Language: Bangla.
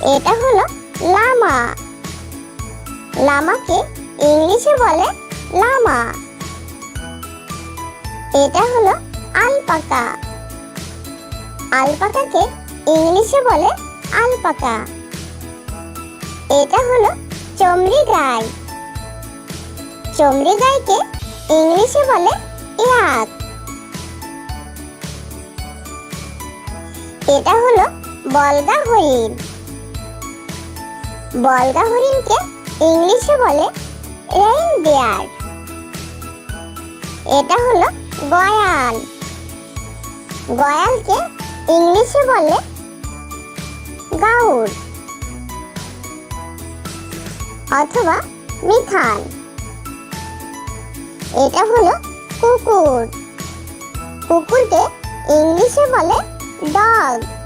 এটা হলো লামা। লামাকে ইংলিশে বলে লামা। এটা হলো আলপাকা। আলপাকাকে ইংলিশে বলে আলপাকা। এটা হলো চমড়ি গাই। চমড়ি গাইকে ইংলিশে বলে ইয়াক। এটা হলো বলগা হরিণ। বলগা হরিণকে ইংলিশে বলে রেইনডিয়ার। এটা হলো গয়াল। গয়ালকে ইংলিশে বলে গাউর অথবা মিথান। এটা হলো কুকুর। কুকুরকে ইংলিশে বলে ডগ।